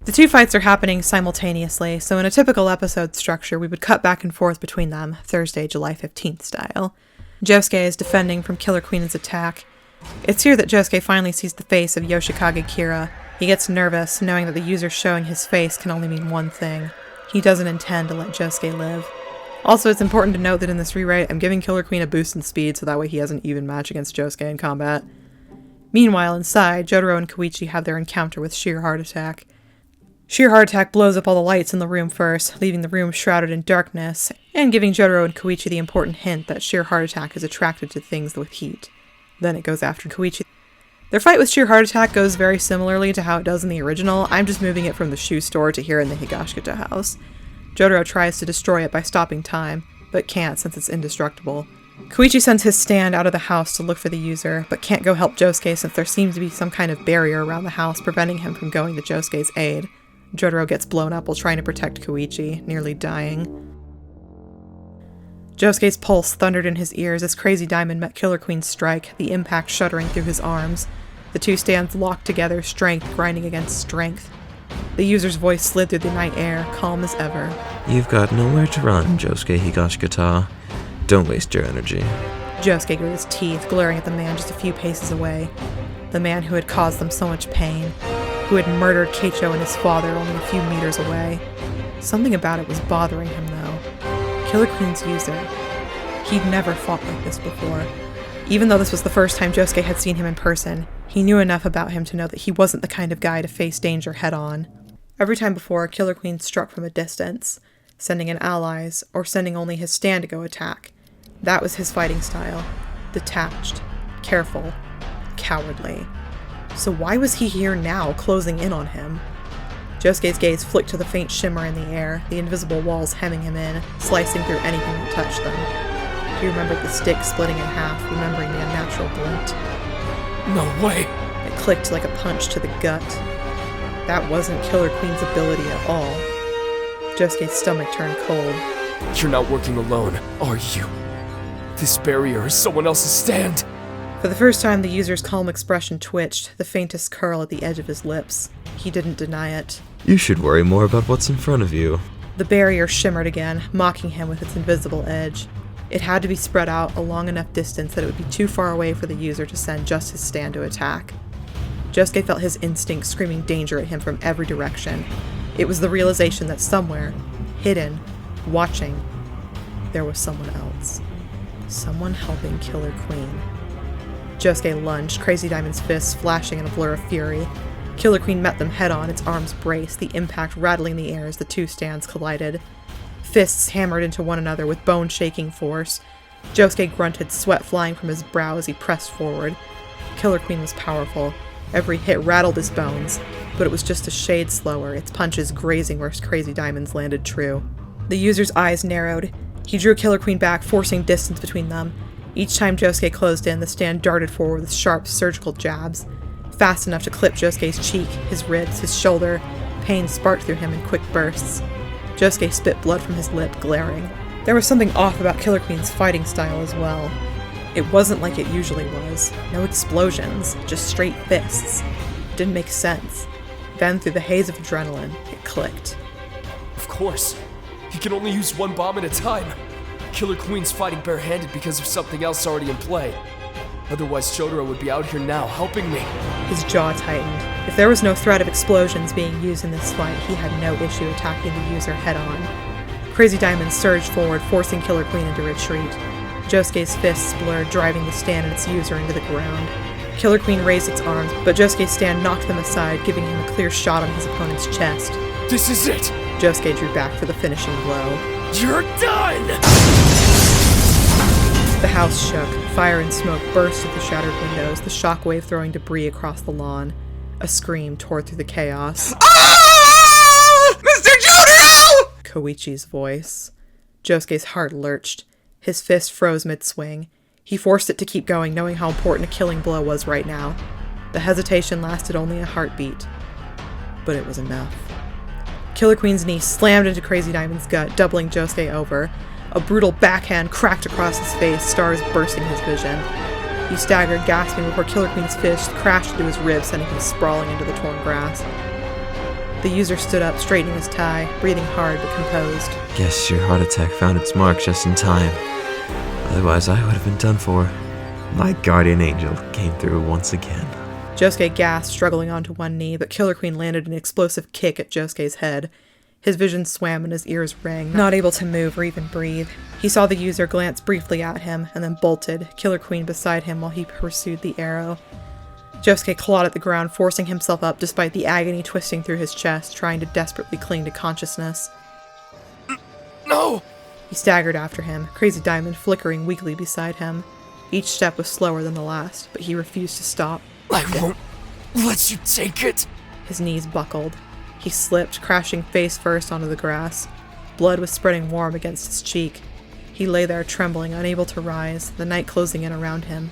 The two fights are happening simultaneously, so in a typical episode structure, we would cut back and forth between them, Thursday, July 15th style. Josuke is defending from Killer Queen's attack. It's here that Josuke finally sees the face of Yoshikage Kira. He gets nervous, knowing that the user showing his face can only mean one thing. He doesn't intend to let Josuke live. Also, it's important to note that in this rewrite, I'm giving Killer Queen a boost in speed so that way he has an even match against Josuke in combat. Meanwhile, inside, Jotaro and Koichi have their encounter with Sheer Heart Attack. Sheer Heart Attack blows up all the lights in the room first, leaving the room shrouded in darkness, and giving Jotaro and Koichi the important hint that Sheer Heart Attack is attracted to things with heat. Then it goes after Koichi. Their fight with Sheer Heart Attack goes very similarly to how it does in the original. I'm just moving it from the shoe store to here in the Higashikata house. Jotaro tries to destroy it by stopping time, but can't since it's indestructible. Koichi sends his stand out of the house to look for the user, but can't go help Josuke since there seems to be some kind of barrier around the house preventing him from going to Josuke's aid. Jotaro gets blown up while trying to protect Koichi, nearly dying. Josuke's pulse thundered in his ears as Crazy Diamond met Killer Queen's strike, the impact shuddering through his arms. The two stands locked together, strength grinding against strength. The user's voice slid through the night air, calm as ever. You've got nowhere to run, Josuke Higashikata. Don't waste your energy. Josuke grit his teeth, glaring at the man just a few paces away. The man who had caused them so much pain. Who had murdered Keicho and his father only a few meters away. Something about it was bothering him, though. Killer Queen's user. He'd never fought like this before. Even though this was the first time Josuke had seen him in person, he knew enough about him to know that he wasn't the kind of guy to face danger head-on. Every time before, Killer Queen struck from a distance, sending in allies, or sending only his stand to go attack. That was his fighting style. Detached. Careful. Cowardly. So why was he here now, closing in on him? Josuke's gaze flicked to the faint shimmer in the air, the invisible walls hemming him in, slicing through anything that touched them. He remembered the stick splitting in half, remembering the unnatural glint. No way! It clicked like a punch to the gut. That wasn't Killer Queen's ability at all. Josuke's stomach turned cold. You're not working alone, are you? This barrier is someone else's stand! For the first time, the user's calm expression twitched, the faintest curl at the edge of his lips. He didn't deny it. You should worry more about what's in front of you. The barrier shimmered again, mocking him with its invisible edge. It had to be spread out a long enough distance that it would be too far away for the user to send just his stand to attack. Josuke felt his instinct screaming danger at him from every direction. It was the realization that somewhere, hidden, watching, there was someone else. Someone helping Killer Queen. Josuke lunged, Crazy Diamond's fists flashing in a blur of fury. Killer Queen met them head-on, its arms braced, the impact rattling the air as the two stands collided. Fists hammered into one another with bone-shaking force. Josuke grunted, sweat flying from his brow as he pressed forward. Killer Queen was powerful. Every hit rattled his bones, but it was just a shade slower, its punches grazing where Crazy Diamond's landed true. The user's eyes narrowed. He drew Killer Queen back, forcing distance between them. Each time Josuke closed in, the stand darted forward with sharp, surgical jabs. Fast enough to clip Josuke's cheek, his ribs, his shoulder. Pain sparked through him in quick bursts. Josuke spit blood from his lip, glaring. There was something off about Killer Queen's fighting style as well. It wasn't like it usually was. No explosions, just straight fists. It didn't make sense. Then, through the haze of adrenaline, it clicked. Of course. He can only use one bomb at a time. Killer Queen's fighting barehanded because of something else already in play. Otherwise, Jotaro would be out here now, helping me. His jaw tightened. If there was no threat of explosions being used in this fight, he had no issue attacking the user head-on. Crazy Diamond surged forward, forcing Killer Queen into retreat. Josuke's fists blurred, driving the stand and its user into the ground. Killer Queen raised its arms, but Josuke's stand knocked them aside, giving him a clear shot on his opponent's chest. This is it! Josuke drew back for the finishing blow. You're done! The house shook. Fire and smoke burst at the shattered windows, the shockwave throwing debris across the lawn. A scream tore through the chaos. Ah! Mr. Jotaro! Koichi's voice. Josuke's heart lurched. His fist froze mid-swing. He forced it to keep going, knowing how important a killing blow was right now. The hesitation lasted only a heartbeat. But it was enough. Killer Queen's knee slammed into Crazy Diamond's gut, doubling Josuke over. A brutal backhand cracked across his face, stars bursting his vision. He staggered, gasping before Killer Queen's fist crashed into his ribs, sending him sprawling into the torn grass. The user stood up, straightening his tie, breathing hard but composed. Guess your heart attack found its mark just in time. Otherwise, I would have been done for. My guardian angel came through once again. Josuke gasped, struggling onto one knee, but Killer Queen landed an explosive kick at Josuke's head. His vision swam and his ears rang, not able to move or even breathe. He saw the user glance briefly at him, and then bolted, Killer Queen beside him while he pursued the arrow. Josuke clawed at the ground, forcing himself up despite the agony twisting through his chest, trying to desperately cling to consciousness. No! He staggered after him, Crazy Diamond flickering weakly beside him. Each step was slower than the last, but he refused to stop. I won't let you take it! His knees buckled. He slipped, crashing face first onto the grass. Blood was spreading warm against his cheek. He lay there trembling, unable to rise, the night closing in around him.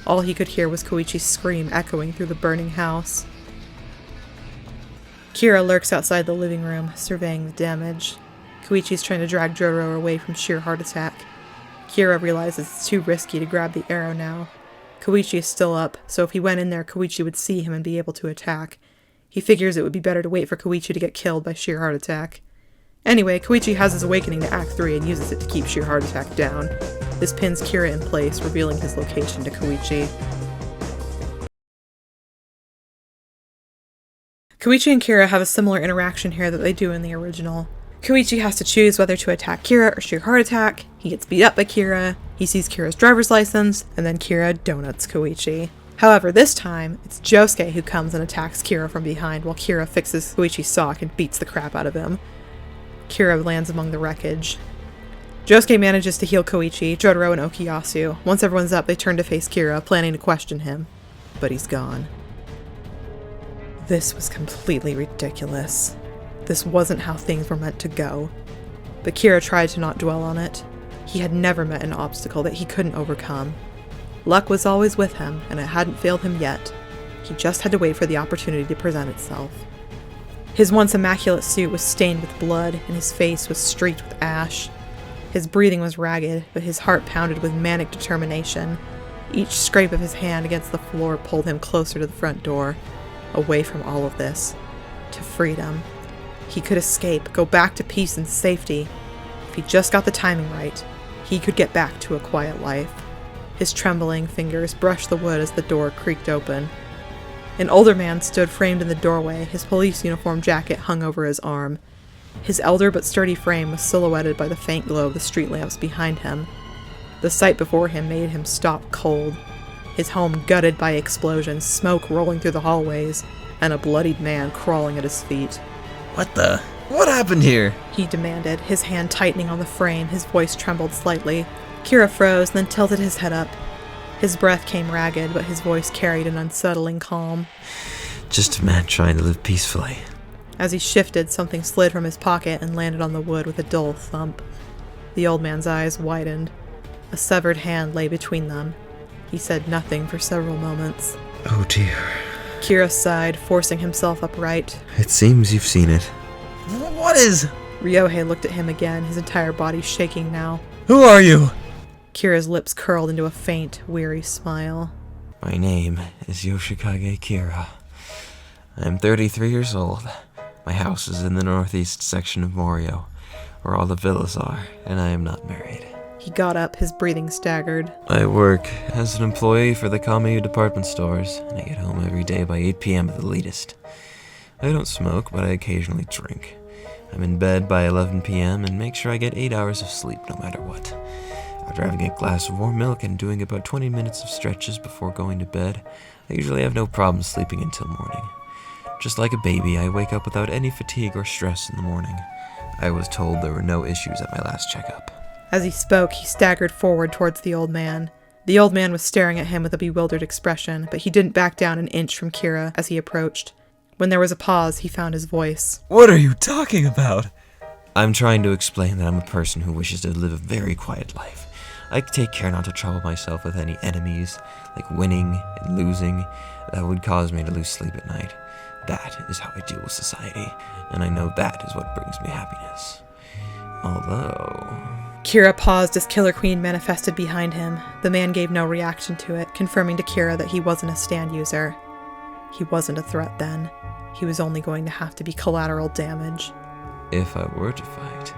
All he could hear was Koichi's scream echoing through the burning house. Kira lurks outside the living room, surveying the damage. Koichi's trying to drag Jotaro away from sheer heart attack. Kira realizes it's too risky to grab the arrow now. Koichi is still up, so if he went in there, Koichi would see him and be able to attack. He figures it would be better to wait for Koichi to get killed by sheer heart attack. Anyway, Koichi has his awakening to Act 3 and uses it to keep sheer heart attack down. This pins Kira in place, revealing his location to Koichi. Koichi and Kira have a similar interaction here that they do in the original. Koichi has to choose whether to attack Kira or sheer heart attack. He gets beat up by Kira, he sees Kira's driver's license, and then Kira donuts Koichi. However, this time, it's Josuke who comes and attacks Kira from behind while Kira fixes Koichi's sock and beats the crap out of him. Kira lands among the wreckage. Josuke manages to heal Koichi, Jotaro, and Okuyasu. Once everyone's up, they turn to face Kira, planning to question him. But he's gone. This was completely ridiculous. This wasn't how things were meant to go. But Kira tried to not dwell on it. He had never met an obstacle that he couldn't overcome. Luck was always with him, and it hadn't failed him yet. He just had to wait for the opportunity to present itself. His once immaculate suit was stained with blood, and his face was streaked with ash. His breathing was ragged, but his heart pounded with manic determination. Each scrape of his hand against the floor pulled him closer to the front door, away from all of this, to freedom. He could escape, go back to peace and safety. If he just got the timing right, he could get back to a quiet life. His trembling fingers brushed the wood as the door creaked open. An older man stood framed in the doorway, his police uniform jacket hung over his arm. His elder but sturdy frame was silhouetted by the faint glow of the street lamps behind him. The sight before him made him stop cold. His home gutted by explosions, smoke rolling through the hallways, and a bloodied man crawling at his feet. What happened here? He demanded, his hand tightening on the frame, his voice trembled slightly. Kira froze, then tilted his head up. His breath came ragged, but his voice carried an unsettling calm. Just a man trying to live peacefully. As he shifted, something slid from his pocket and landed on the wood with a dull thump. The old man's eyes widened. A severed hand lay between them. He said nothing for several moments. Oh dear. Kira sighed, forcing himself upright. It seems you've seen it. What is... Ryohei looked at him again, his entire body shaking now. Who are you? Kira's lips curled into a faint, weary smile. My name is Yoshikage Kira. I am 33 years old. My house is in the northeast section of Morio, where all the villas are, and I am not married. He got up, his breathing staggered. I work as an employee for the Kamayu department stores, and I get home every day by 8 p.m. at the latest. I don't smoke, but I occasionally drink. I'm in bed by 11 p.m. and make sure I get 8 hours of sleep no matter what. After having a glass of warm milk and doing about 20 minutes of stretches before going to bed, I usually have no problem sleeping until morning. Just like a baby, I wake up without any fatigue or stress in the morning. I was told there were no issues at my last checkup. As he spoke, he staggered forward towards the old man. The old man was staring at him with a bewildered expression, but he didn't back down an inch from Kira as he approached. When there was a pause, he found his voice. What are you talking about? I'm trying to explain that I'm a person who wishes to live a very quiet life. I take care not to trouble myself with any enemies, like winning and losing, that would cause me to lose sleep at night. That is how I deal with society, and I know that is what brings me happiness. Although... Kira paused as Killer Queen manifested behind him. The man gave no reaction to it, confirming to Kira that he wasn't a stand user. He wasn't a threat then. He was only going to have to be collateral damage. If I were to fight,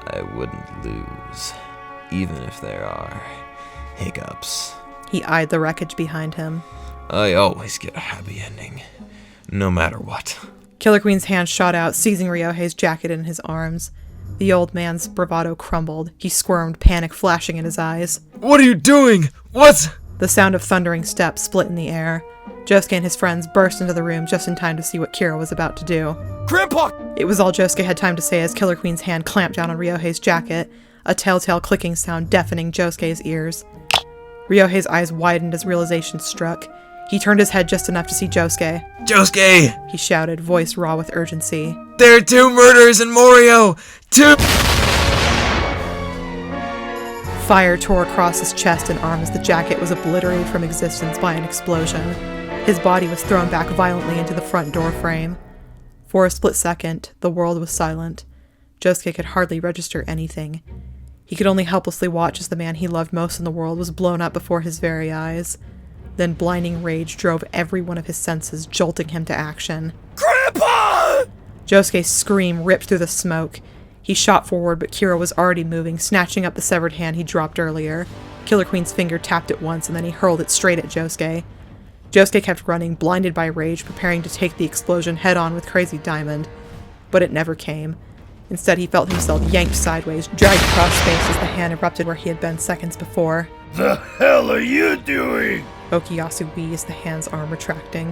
I wouldn't lose, even if there are hiccups. He eyed the wreckage behind him. I always get a happy ending, no matter what. Killer Queen's hand shot out, seizing Ryohei's jacket in his arms. The old man's bravado crumbled. He squirmed, panic flashing in his eyes. What are you doing? What? The sound of thundering steps split in the air. Josuke and his friends burst into the room just in time to see what Kira was about to do. Grandpa! It was all Josuke had time to say as Killer Queen's hand clamped down on Ryohei's jacket, a telltale clicking sound deafening Josuke's ears. Ryohei's eyes widened as realization struck. He turned his head just enough to see Josuke. Josuke! He shouted, voice raw with urgency. There are 2 murders in Morio! 2! Fire tore across his chest and arm as the jacket was obliterated from existence by an explosion. His body was thrown back violently into the front door frame. For a split second, the world was silent. Josuke could hardly register anything. He could only helplessly watch as the man he loved most in the world was blown up before his very eyes. Then blinding rage drove every one of his senses, jolting him to action. Grandpa! Josuke's scream ripped through the smoke. He shot forward, but Kira was already moving, snatching up the severed hand he dropped earlier. Killer Queen's finger tapped it once, and then he hurled it straight at Josuke. Josuke kept running, blinded by rage, preparing to take the explosion head-on with Crazy Diamond. But it never came. Instead, he felt himself yanked sideways, dragged across space as the hand erupted where he had been seconds before. The hell are you doing? Okuyasu wheezed, the hand's arm retracting.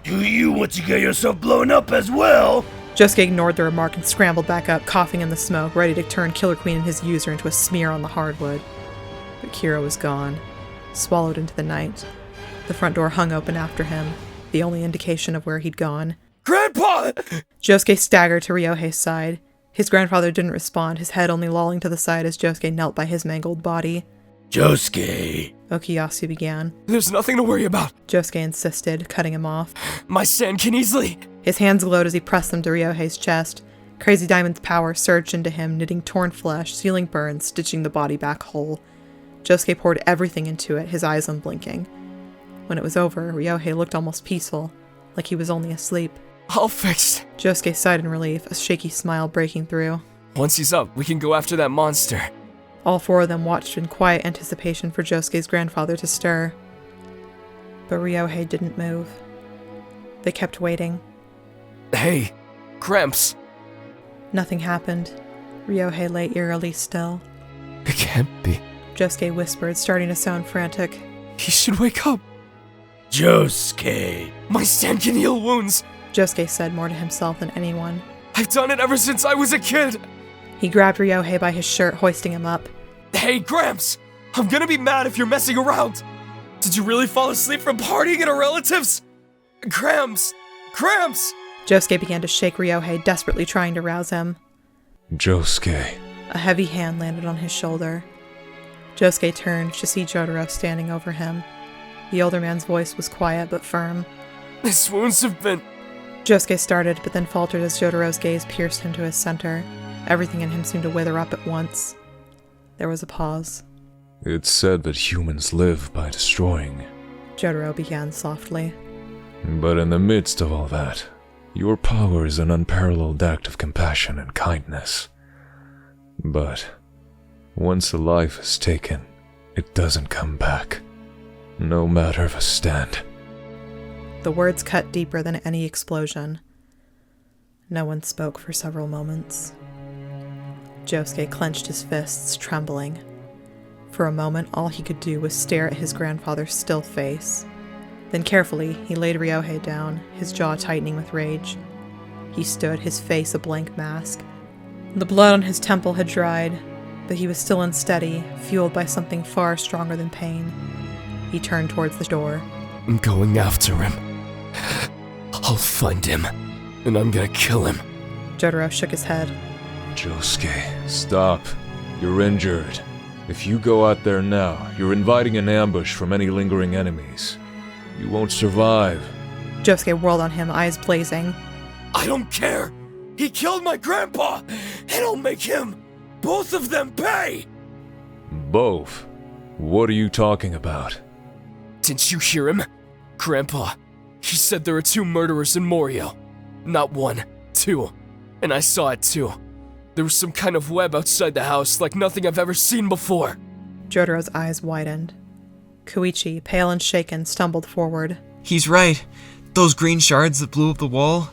Do you want to get yourself blown up as well? Josuke ignored the remark and scrambled back up, coughing in the smoke, ready to turn Killer Queen and his user into a smear on the hardwood. But Kira was gone, swallowed into the night. The front door hung open after him, the only indication of where he'd gone. Grandpa! Josuke staggered to Ryohei's side. His grandfather didn't respond, his head only lolling to the side as Josuke knelt by his mangled body. Josuke! Okuyasu began. There's nothing to worry about. Josuke insisted, cutting him off. My stand can easily... His hands glowed as he pressed them to Ryohei's chest. Crazy Diamond's power surged into him, knitting torn flesh, sealing burns, stitching the body back whole. Josuke poured everything into it, his eyes unblinking. When it was over, Ryohei looked almost peaceful, like he was only asleep. All fixed. Josuke sighed in relief, a shaky smile breaking through. Once he's up, we can go after that monster. All 4 of them watched in quiet anticipation for Josuke's grandfather to stir. But Ryohei didn't move. They kept waiting. Hey, Gramps. Nothing happened. Ryohei lay eerily still. It can't be. Josuke whispered, starting to sound frantic. He should wake up. Josuke! My stand can heal wounds. Josuke said more to himself than anyone. I've done it ever since I was a kid. He grabbed Ryohei by his shirt, hoisting him up. Hey, Gramps! I'm gonna be mad if you're messing around. Did you really fall asleep from partying at our relatives? Gramps! Gramps! Josuke began to shake Ryohei, desperately trying to rouse him. Josuke. A heavy hand landed on his shoulder. Josuke turned to see Jotaro standing over him. The older man's voice was quiet but firm. His wounds have been... Josuke started, but then faltered as Jotaro's gaze pierced him to his center. Everything in him seemed to wither up at once. There was a pause. It's said that humans live by destroying. Jotaro began softly. But in the midst of all that, your power is an unparalleled act of compassion and kindness. But once a life is taken, it doesn't come back. No matter the stand. The words cut deeper than any explosion. No one spoke for several moments. Josuke clenched his fists, trembling. For a moment, all he could do was stare at his grandfather's still face. Then carefully, he laid Ryohei down, his jaw tightening with rage. He stood, his face a blank mask. The blood on his temple had dried, but he was still unsteady, fueled by something far stronger than pain. He turned towards the door. I'm going after him. I'll find him, and I'm gonna kill him. Jotaro shook his head. Josuke, stop. You're injured. If you go out there now, you're inviting an ambush from any lingering enemies. You won't survive. Josuke whirled on him, eyes blazing. I don't care! He killed my grandpa! And I'll make him, both of them, pay! Both? What are you talking about? Didn't you hear him? Grandpa, he said there are 2 murderers in Morio. Not 1, 2. And I saw it too. There was some kind of web outside the house like nothing I've ever seen before. Jotaro's eyes widened. Koichi, pale and shaken, stumbled forward. He's right. Those green shards that blew up the wall,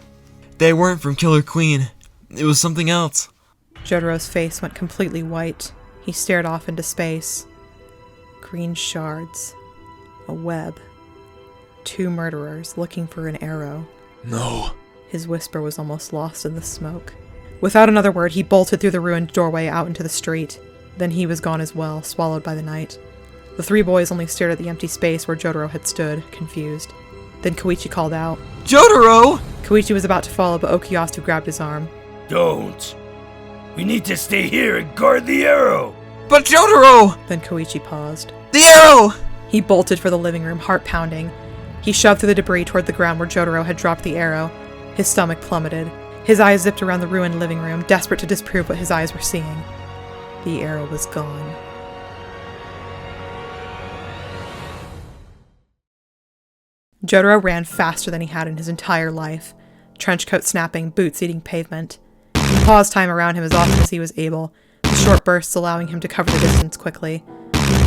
they weren't from Killer Queen. It was something else. Jotaro's face went completely white. He stared off into space. Green shards. A web. 2 murderers looking for an arrow. No. His whisper was almost lost in the smoke. Without another word, he bolted through the ruined doorway out into the street. Then he was gone as well, swallowed by the night. The 3 boys only stared at the empty space where Jotaro had stood, confused. Then Koichi called out, Jotaro! Koichi was about to follow, but Okuyasu grabbed his arm. Don't. We need to stay here and guard the arrow. But Jotaro! Then Koichi paused. The arrow! He bolted for the living room, heart pounding. He shoved through the debris toward the ground where Jotaro had dropped the arrow. His stomach plummeted. His eyes zipped around the ruined living room, desperate to disprove what his eyes were seeing. The arrow was gone. Jotaro ran faster than he had in his entire life, trenchcoat snapping, boots eating pavement. He paused time around him as often as he was able, the short bursts allowing him to cover the distance quickly.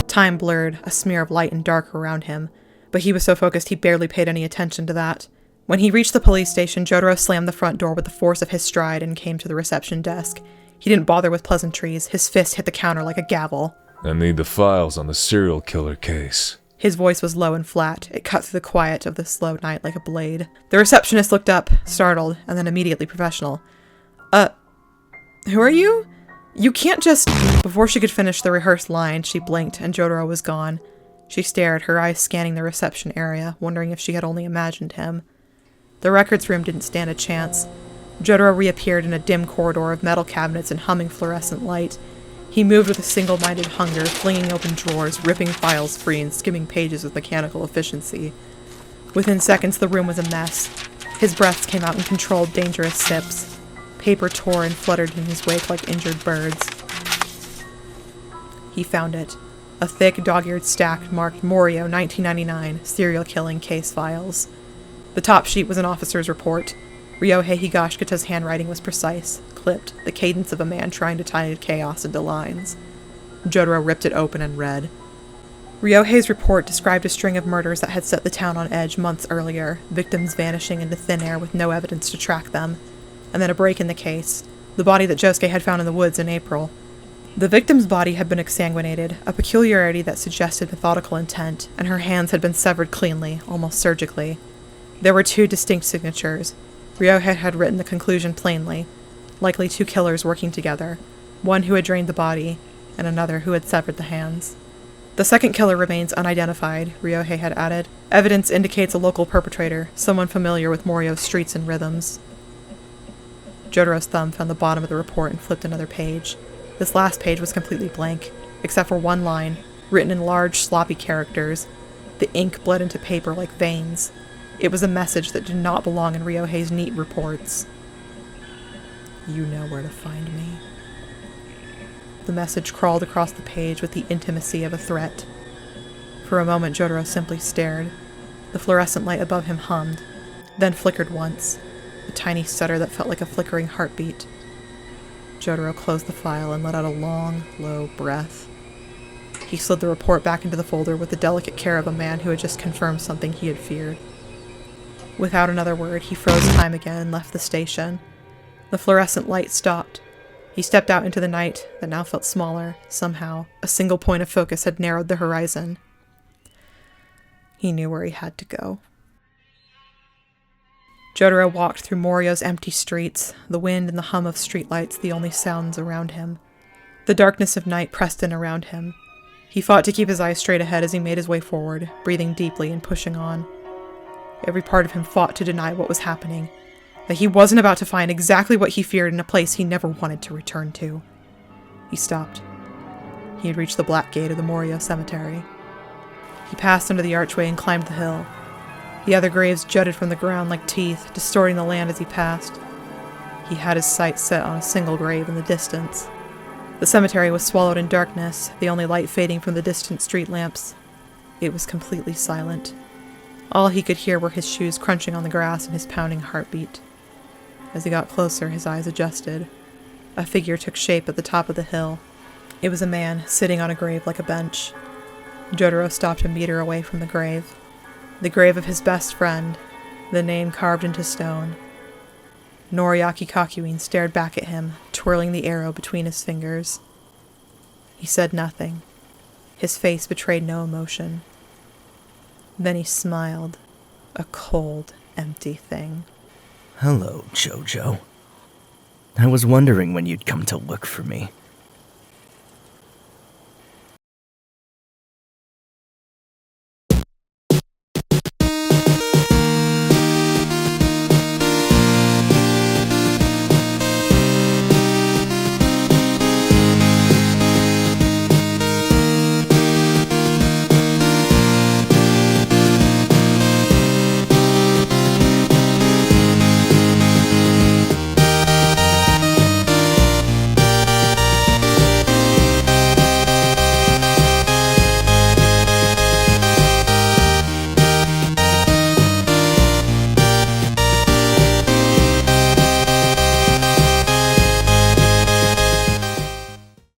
Time blurred, a smear of light and dark around him, but he was so focused he barely paid any attention to that. When he reached the police station, Jotaro slammed the front door with the force of his stride and came to the reception desk. He didn't bother with pleasantries. His fist hit the counter like a gavel. I need the files on the serial killer case. His voice was low and flat. It cut through the quiet of the slow night like a blade. The receptionist looked up, startled, and then immediately professional. Who are you? You can't just... Before she could finish the rehearsed line, she blinked, and Jotaro was gone. She stared, her eyes scanning the reception area, wondering if she had only imagined him. The records room didn't stand a chance. Jotaro reappeared in a dim corridor of metal cabinets and humming fluorescent light. He moved with a single-minded hunger, flinging open drawers, ripping files free, and skimming pages with mechanical efficiency. Within seconds, the room was a mess. His breaths came out in controlled, dangerous sips. Paper tore and fluttered in his wake like injured birds. He found it. A thick, dog-eared stack marked Morio 1999 serial killing case files. The top sheet was an officer's report. Ryohei Higashikata's handwriting was precise, clipped, the cadence of a man trying to tie chaos into lines. Jotaro ripped it open and read. Ryohei's report described a string of murders that had set the town on edge months earlier, victims vanishing into thin air with no evidence to track them. And then a break in the case, the body that Josuke had found in the woods in April. The victim's body had been exsanguinated, a peculiarity that suggested methodical intent, and her hands had been severed cleanly, almost surgically. There were 2 distinct signatures. Ryohei had written the conclusion plainly, likely 2 killers working together, one who had drained the body, and another who had severed the hands. The second killer remains unidentified, Ryohei had added. Evidence indicates a local perpetrator, someone familiar with Morio's streets and rhythms. Jotaro's thumb found the bottom of the report and flipped another page. This last page was completely blank, except for one line, written in large, sloppy characters. The ink bled into paper like veins. It was a message that did not belong in Ryohei's neat reports. You know where to find me. The message crawled across the page with the intimacy of a threat. For a moment, Jotaro simply stared. The fluorescent light above him hummed, then flickered once, a tiny stutter that felt like a flickering heartbeat. Jotaro closed the file and let out a long, low breath. He slid the report back into the folder with the delicate care of a man who had just confirmed something he had feared. Without another word, he froze time again and left the station. The fluorescent light stopped. He stepped out into the night that now felt smaller. Somehow, a single point of focus had narrowed the horizon. He knew where he had to go. Jotaro walked through Morio's empty streets, the wind and the hum of streetlights the only sounds around him. The darkness of night pressed in around him. He fought to keep his eyes straight ahead as he made his way forward, breathing deeply and pushing on. Every part of him fought to deny what was happening, that he wasn't about to find exactly what he feared in a place he never wanted to return to. He stopped. He had reached the black gate of the Morio cemetery. He passed under the archway and climbed the hill. The other graves jutted from the ground like teeth, distorting the land as he passed. He had his sights set on a single grave in the distance. The cemetery was swallowed in darkness, the only light fading from the distant street lamps. It was completely silent. All he could hear were his shoes crunching on the grass and his pounding heartbeat. As he got closer, his eyes adjusted. A figure took shape at the top of the hill. It was a man, sitting on a grave like a bench. Jotaro stopped a meter away from the grave. The grave of his best friend, the name carved into stone. Noriaki Kakuin stared back at him, twirling the arrow between his fingers. He said nothing. His face betrayed no emotion. Then he smiled, a cold, empty thing. Hello, Jojo. I was wondering when you'd come to look for me.